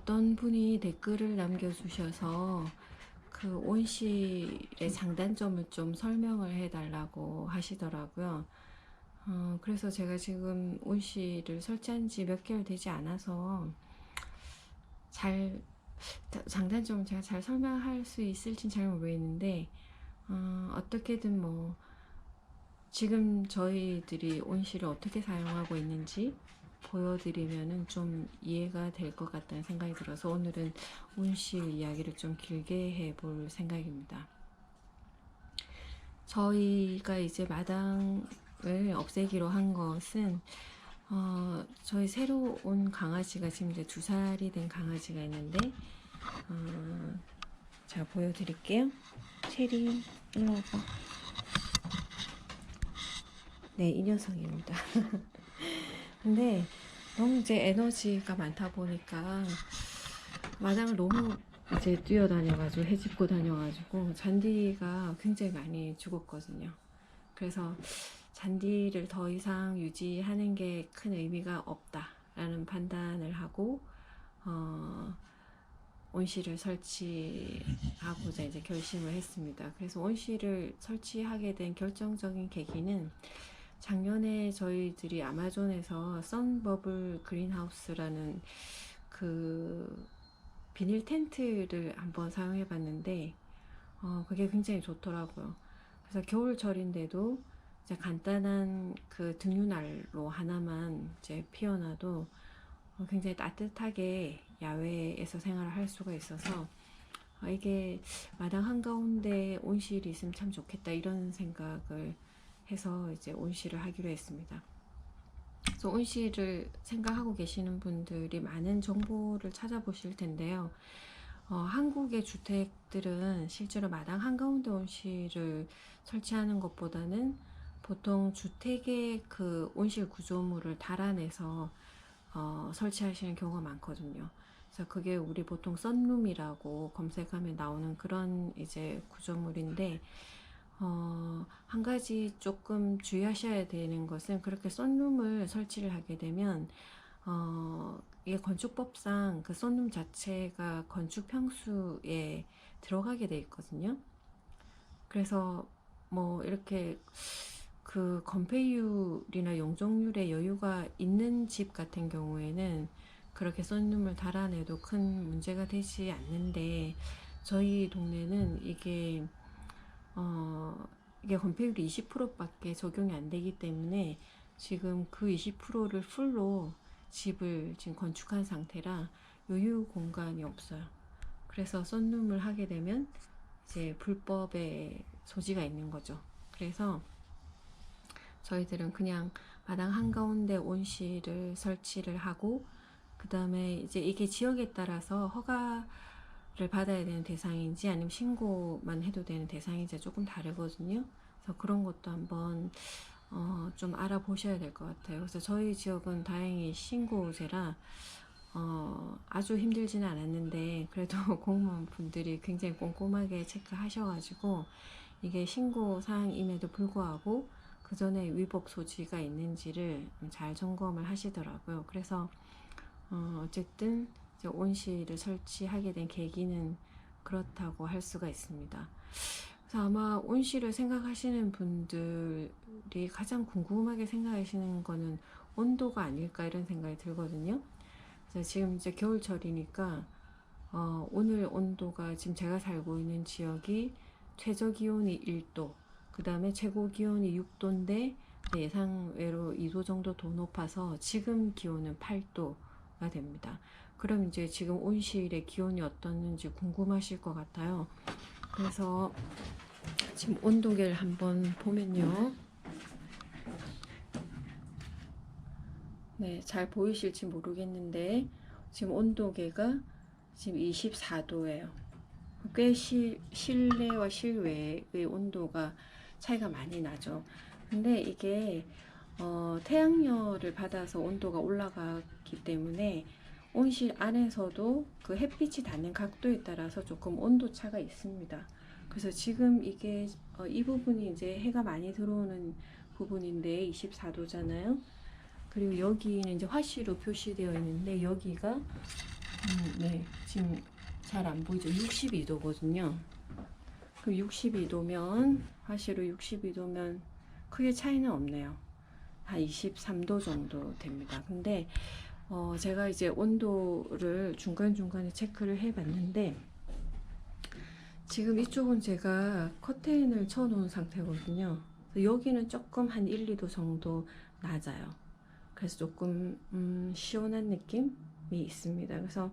어떤 분이 댓글을 남겨주셔서 그 온실의 장단점을 좀 설명을 해달라고 하시더라고요. 그래서 제가 지금 온실을 설치한 지 몇 개월 되지 않아서 잘 장단점을 제가 잘 설명할 수 있을진 잘 모르겠는데, 어떻게든 뭐 지금 저희들이 온실을 어떻게 사용하고 있는지 보여드리면은 좀 이해가 될 것 같다는 생각이 들어서 오늘은 온실 이야기를 좀 길게 해볼 생각입니다. 저희가 이제 마당을 없애기로 한 것은 저희 새로 온 강아지가 지금 이제 2살이 된 강아지가 있는데, 제가 보여드릴게요. 체리, 일로 와봐. 네, 이 녀석입니다. 근데 너무 이제 에너지가 많다 보니까 마당을 너무 이제 뛰어다녀가지고 헤집고 다녀가지고 잔디가 굉장히 많이 죽었거든요. 그래서 잔디를 더 이상 유지하는 게 큰 의미가 없다라는 판단을 하고 온실을 설치하고자 이제 결심을 했습니다. 그래서 온실을 설치하게 된 결정적인 계기는 작년에 저희들이 아마존에서 선버블 그린하우스라는 그 비닐 텐트를 한번 사용해 봤는데 그게 굉장히 좋더라고요. 그래서 겨울철인데도 이제 간단한 그 등유난로 하나만 이제 피워놔도 굉장히 따뜻하게 야외에서 생활을 할 수가 있어서 이게 마당 한가운데 온실이 있으면 참 좋겠다 이런 생각을 해서 이제 온실을 하기로 했습니다. 그래서 온실을 생각하고 계시는 분들이 많은 정보를 찾아보실 텐데요. 한국의 주택들은 실제로 마당 한가운데 온실을 설치하는 것보다는 보통 주택의 그 온실 구조물을 달아내서 설치하시는 경우가 많거든요. 그래서 그게 우리 보통 썬룸이라고 검색하면 나오는 그런 이제 구조물인데, 한 가지 조금 주의하셔야 되는 것은 그렇게 썬룸을 설치를 하게 되면 이게 건축법상 그 썬룸 자체가 건축 평수에 들어가게 돼 있거든요. 그래서 뭐 이렇게 그 건폐율이나 용적률에 여유가 있는 집 같은 경우에는 그렇게 썬룸을 달아내도 큰 문제가 되지 않는데, 저희 동네는 이게 건폐율이 20%밖에 적용이 안 되기 때문에 지금 그 20%를 풀로 집을 지금 건축한 상태라 여유 공간이 없어요. 그래서 썬룸을 하게 되면 이제 불법의 소지가 있는 거죠. 그래서 저희들은 그냥 마당 한가운데 온실을 설치를 하고, 그 다음에 이제 이게 지역에 따라서 허가를 받아야 되는 대상인지 아니면 신고만 해도 되는 대상인지 조금 다르거든요. 그래서 그런 것도 한번 좀 알아보셔야 될 것 같아요. 그래서 저희 지역은 다행히 신고제라 아주 힘들지는 않았는데, 그래도 공무원분들이 굉장히 꼼꼼하게 체크하셔가지고 이게 신고 사항임에도 불구하고 그 전에 위법 소지가 있는지를 잘 점검을 하시더라고요. 그래서 어쨌든 이제 온실을 설치하게 된 계기는 그렇다고 할 수가 있습니다. 그래서 아마 온실을 생각하시는 분들이 가장 궁금하게 생각하시는 거는 온도가 아닐까 이런 생각이 들거든요. 그래서 지금 이제 겨울철이니까 오늘 온도가 지금 제가 살고 있는 지역이 최저 기온이 1도, 그 다음에 최고 기온이 6도인데 예상외로 2도 정도 더 높아서 지금 기온은 8도가 됩니다. 그럼 이제 지금 온실의 기온이 어떻는지 궁금하실 것 같아요. 그래서 지금 온도계를 한번 보면요. 네, 잘 보이실지 모르겠는데 지금 온도계가 지금 24도예요. 꽤 실내와 실외의 온도가 차이가 많이 나죠. 근데 이게 태양열을 받아서 온도가 올라가기 때문에 온실 안에서도 그 햇빛이 닿는 각도에 따라서 조금 온도 차가 있습니다. 그래서 지금 이게 이 부분이 이제 해가 많이 들어오는 부분인데 24도잖아요. 그리고 여기는 이제 화씨로 표시되어 있는데 여기가 네, 지금 잘 안 보이죠? 62도거든요. 그럼 62도면, 화시로 62도면 크게 차이는 없네요. 한 23도 정도 됩니다. 근데 제가 이제 온도를 중간중간에 체크를 해 봤는데, 지금 이쪽은 제가 커튼을 쳐 놓은 상태거든요. 여기는 조금 한 1, 2도 정도 낮아요. 그래서 조금 시원한 느낌이 있습니다. 그래서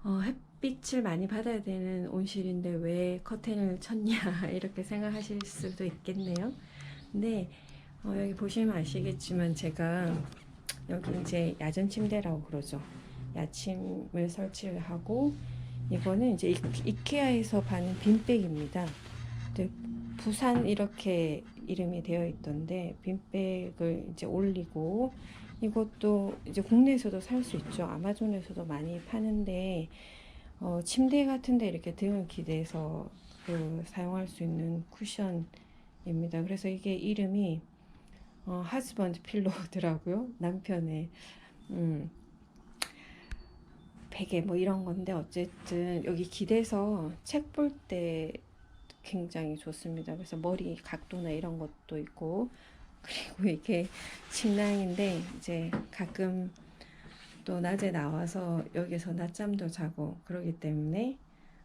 햇빛을 많이 받아야 되는 온실인데 왜 커튼을 쳤냐 이렇게 생각하실 수도 있겠네요. 근데 여기 보시면 아시겠지만 제가 여기 이제 야전 침대라고 그러죠. 야침을 설치를 하고, 이거는 이제 이케아에서 파는 빈백입니다. 부산 이렇게 이름이 되어 있던데, 빈백을 이제 올리고, 이것도 이제 국내에서도 살 수 있죠. 아마존에서도 많이 파는데, 침대 같은데 이렇게 등을 기대서 사용할 수 있는 쿠션입니다. 그래서 이게 이름이 하즈번드 필로우더라고요. 남편의 베개 뭐 이런 건데, 어쨌든 여기 기대서 책 볼 때 굉장히 좋습니다. 그래서 머리 각도나 이런 것도 있고, 그리고 이게 침낭인데 이제 가끔 또 낮에 나와서 여기서 낮잠도 자고 그러기 때문에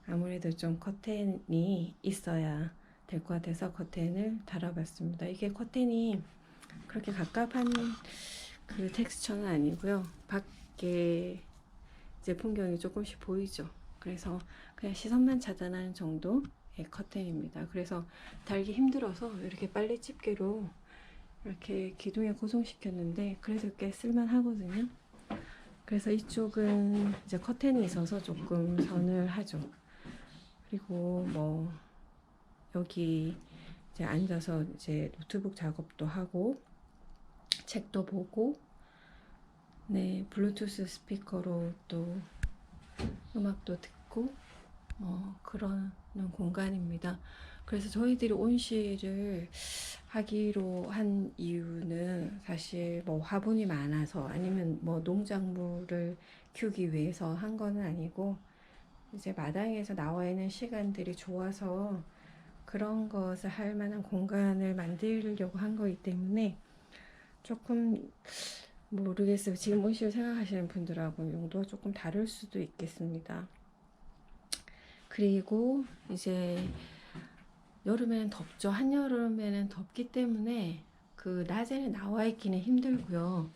아무래도 좀 커튼이 있어야 될 것 같아서 커튼을 달아봤습니다. 이게 커튼이 그렇게 갑갑한 그 텍스처는 아니고요. 밖에 이제 풍경이 조금씩 보이죠. 그래서 그냥 시선만 차단하는 정도의 커튼입니다. 그래서 달기 힘들어서 이렇게 빨래 집게로 이렇게 기둥에 고정시켰는데 그래도 꽤 쓸만하거든요. 그래서 이쪽은 이제 커튼이 있어서 조금 선을 하죠. 그리고 뭐 여기 이제 앉아서 이제 노트북 작업도 하고 책도 보고, 네, 블루투스 스피커로 또 음악도 듣고 그러는 공간입니다. 그래서 저희들이 온실을 하기로 한 이유는 사실 뭐 화분이 많아서 아니면 뭐 농작물을 키우기 위해서 한 거는 아니고, 이제 마당에서 나와 있는 시간들이 좋아서 그런 것을 할 만한 공간을 만들려고 한 거기 때문에 조금 모르겠어요. 지금 온실 생각하시는 분들하고 용도가 조금 다를 수도 있겠습니다. 그리고 이제 여름에는 덥죠. 한여름에는 덥기 때문에 그 낮에는 나와 있기는 힘들고요.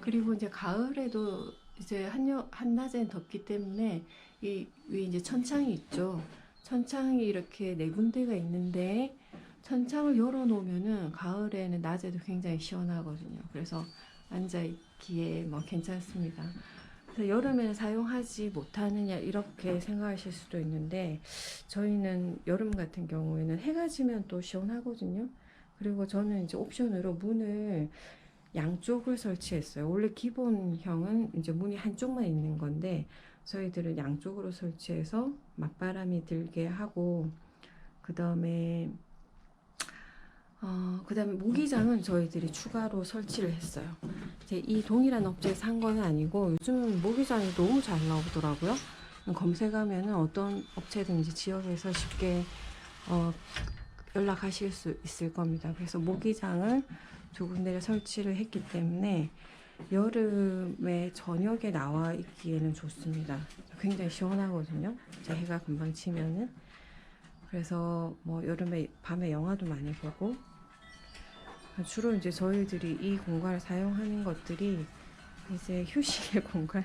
그리고 이제 가을에도 이제 한낮에는 덥기 때문에 이 위에 이제 천창이 있죠. 천창이 이렇게 네 군데가 있는데 천창을 열어 놓으면은 가을에는 낮에도 굉장히 시원하거든요. 그래서 앉아 있기에 뭐 괜찮습니다. 그래서 여름에는 사용하지 못하느냐 이렇게 생각하실 수도 있는데, 저희는 여름 같은 경우에는 해가 지면 또 시원하거든요. 그리고 저는 이제 옵션으로 문을 양쪽을 설치했어요. 원래 기본형은 이제 문이 한쪽만 있는 건데 저희들은 양쪽으로 설치해서 맞바람이 들게 하고, 그 다음에 모기장은 저희들이 추가로 설치를 했어요. 이제 이 동일한 업체에서 산 거는 아니고 요즘은 모기장이 너무 잘 나오더라고요. 검색하면은 어떤 업체든지 지역에서 쉽게 연락하실 수 있을 겁니다. 그래서 모기장을 두 군데를 설치를 했기 때문에 여름에 저녁에 나와 있기에는 좋습니다. 굉장히 시원하거든요. 이제 해가 금방 치면은. 그래서 뭐 여름에 밤에 영화도 많이 보고, 주로 이제 저희들이 이 공간을 사용하는 것들이 이제 휴식의 공간,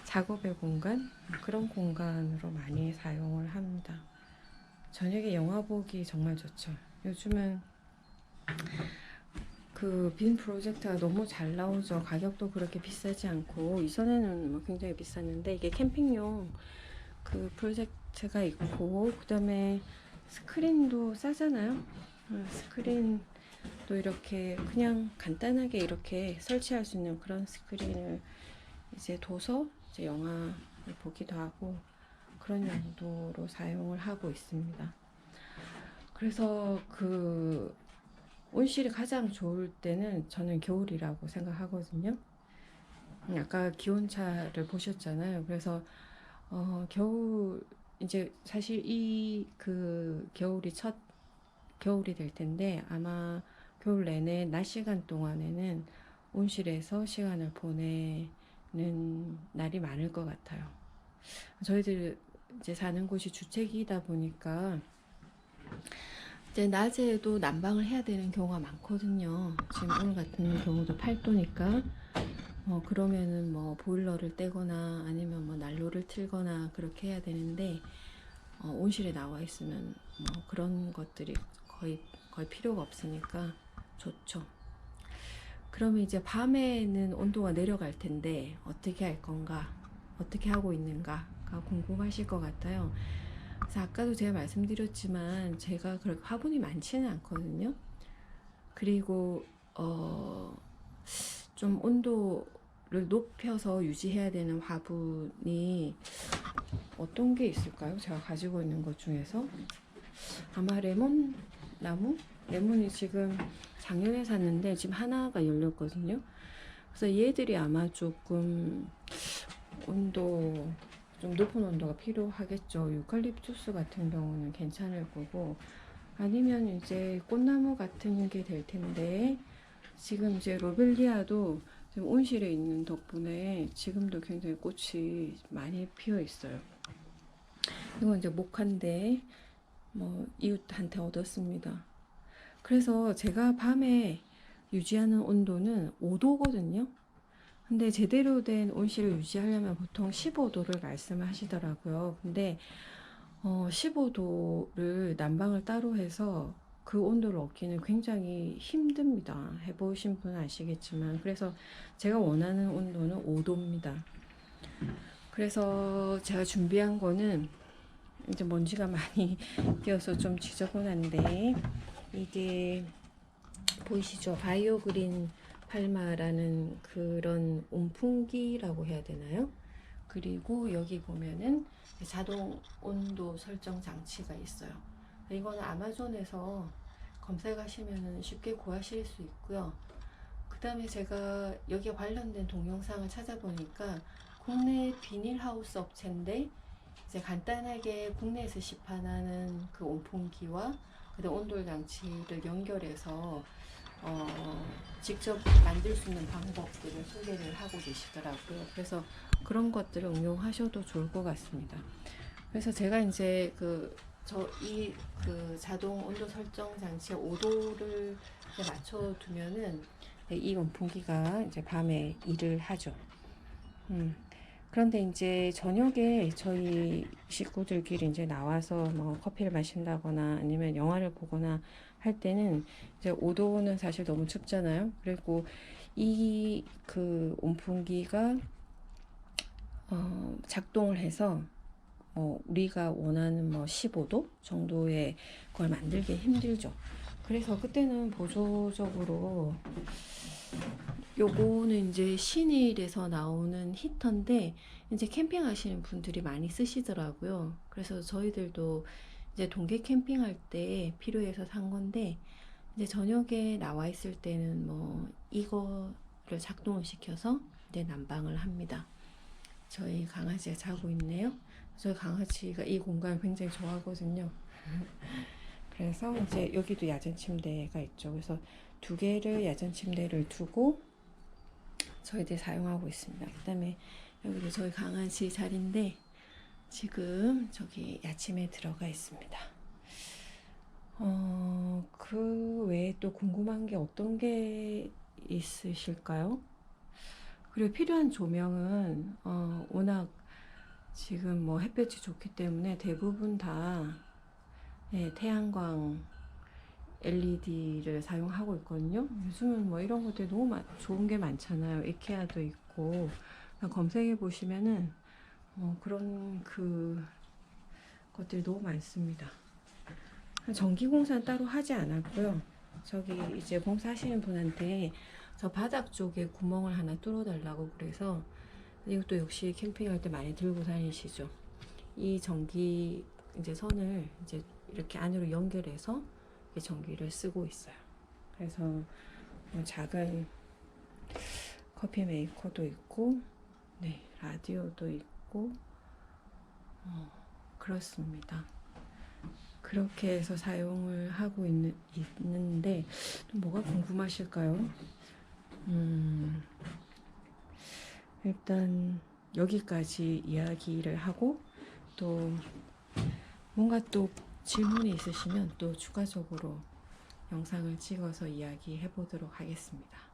작업의 공간, 그런 공간으로 많이 사용을 합니다. 저녁에 영화 보기 정말 좋죠. 요즘은 그 빔 프로젝터가 너무 잘 나오죠. 가격도 그렇게 비싸지 않고, 이전에는 뭐 굉장히 비쌌는데 이게 캠핑용 그 프로젝트가 있고, 그 다음에 스크린도 싸잖아요. 스크린도 이렇게 그냥 간단하게 이렇게 설치할 수 있는 그런 스크린을 이제 둬서 이제 영화를 보기도 하고 그런 용도로 사용을 하고 있습니다. 그래서 그 온실이 가장 좋을 때는 저는 겨울이라고 생각하거든요. 아까 기온차를 보셨잖아요. 그래서 겨울 이제 사실 이 그 겨울이 첫 겨울이 될 텐데 아마 겨울 내내 낮 시간 동안에는 온실에서 시간을 보내는 날이 많을 것 같아요. 저희들 이제 사는 곳이 주택이다 보니까 이제 낮에도 난방을 해야 되는 경우가 많거든요. 지금 오늘 같은 경우도 8도니까 그러면은 뭐 보일러를 떼거나 아니면 뭐 난로를 틀거나 그렇게 해야 되는데 온실에 나와 있으면 뭐 그런 것들이 거의 필요가 없으니까 좋죠. 그러면 이제 밤에는 온도가 내려갈 텐데 어떻게 할 건가, 어떻게 하고 있는가가 궁금하실 것 같아요. 그래서 아까도 제가 말씀드렸지만 제가 그렇게 화분이 많지는 않거든요. 그리고 좀 온도를 높여서 유지해야 되는 화분이 어떤 게 있을까요? 제가 가지고 있는 것 중에서 아마 레몬 나무? 레몬이 지금 작년에 샀는데 지금 하나가 열렸거든요. 그래서 얘들이 아마 조금 온도 좀 높은 온도가 필요하겠죠. 유칼립투스 같은 경우는 괜찮을 거고 아니면 이제 꽃나무 같은 게 될 텐데 지금 이제 로벨리아도 지금 온실에 있는 덕분에 지금도 굉장히 꽃이 많이 피어 있어요. 이건 이제 목한데 뭐 이웃한테 얻었습니다. 그래서 제가 밤에 유지하는 온도는 5도거든요. 근데 제대로 된 온실을 유지하려면 보통 15도를 말씀을 하시더라고요. 근데 15도를 난방을 따로 해서 그 온도를 얻기는 굉장히 힘듭니다. 해보신 분은 아시겠지만. 그래서 제가 원하는 온도는 5도입니다. 그래서 제가 준비한 거는 이제 먼지가 많이 끼어서 좀 지저분한데 이게 보이시죠? 바이오 그린 팔마라는 그런 온풍기라고 해야 되나요? 그리고 여기 보면은 자동 온도 설정 장치가 있어요. 이거는 아마존에서 검색하시면 쉽게 구하실 수 있고요. 그 다음에 제가 여기에 관련된 동영상을 찾아보니까 국내 비닐하우스 업체인데 이제 간단하게 국내에서 시판하는 그 온풍기와 그다음 온돌 장치를 연결해서 직접 만들 수 있는 방법들을 소개를 하고 계시더라고요. 그래서 그런 것들을 응용하셔도 좋을 것 같습니다. 그래서 제가 이제 그 자동 온도 설정 장치에 5도를 맞춰두면은 이 온풍기가 이제 밤에 일을 하죠. 그런데 이제 저녁에 저희 식구들끼리 이제 나와서 뭐 커피를 마신다거나 아니면 영화를 보거나 할 때는 이제 5도는 사실 너무 춥잖아요. 그리고 이 그 온풍기가 작동을 해서 우리가 원하는 뭐 15도 정도의 걸 만들기 힘들죠. 그래서 그때는 보조적으로 요거는 이제 신일에서 나오는 히터인데 이제 캠핑하시는 분들이 많이 쓰시더라고요. 그래서 저희들도 이제 동계 캠핑할 때 필요해서 산 건데 이제 저녁에 나와 있을 때는 뭐 이거를 작동을 시켜서 이제 난방을 합니다. 저희 강아지가 자고 있네요. 저희 강아지가 이 공간을 굉장히 좋아하거든요. 그래서 이제 여기도 야전 침대가 있죠. 그래서 두 개를 야전 침대를 두고 저희들이 사용하고 있습니다. 그 다음에 여기도 저희 강아지 자리인데 지금 저기 야침에 들어가 있습니다. 그 외에 또 궁금한 게 어떤 게 있으실까요? 그리고 필요한 조명은 워낙 지금 뭐 햇볕이 좋기 때문에 대부분 다 태양광 LED를 사용하고 있거든요. 요즘은 뭐 이런 것들이 너무 좋은 게 많잖아요. 이케아도 있고 검색해 보시면은 그런 그 것들이 너무 많습니다. 전기 공사는 따로 하지 않았고요. 저기 이제 공사하시는 분한테 저 바닥 쪽에 구멍을 하나 뚫어 달라고 그래서 이것도 역시 캠핑할 때 많이 들고 다니시죠. 이 전기 이제 선을 이제 이렇게 안으로 연결해서 전기를 쓰고 있어요. 그래서 작은 커피 메이커도 있고, 네, 라디오도 있고, 그렇습니다. 그렇게 해서 사용을 하고 있는데, 또 뭐가 궁금하실까요? 일단 여기까지 이야기를 하고, 또 뭔가 또 질문이 있으시면 또 추가적으로 영상을 찍어서 이야기해 보도록 하겠습니다.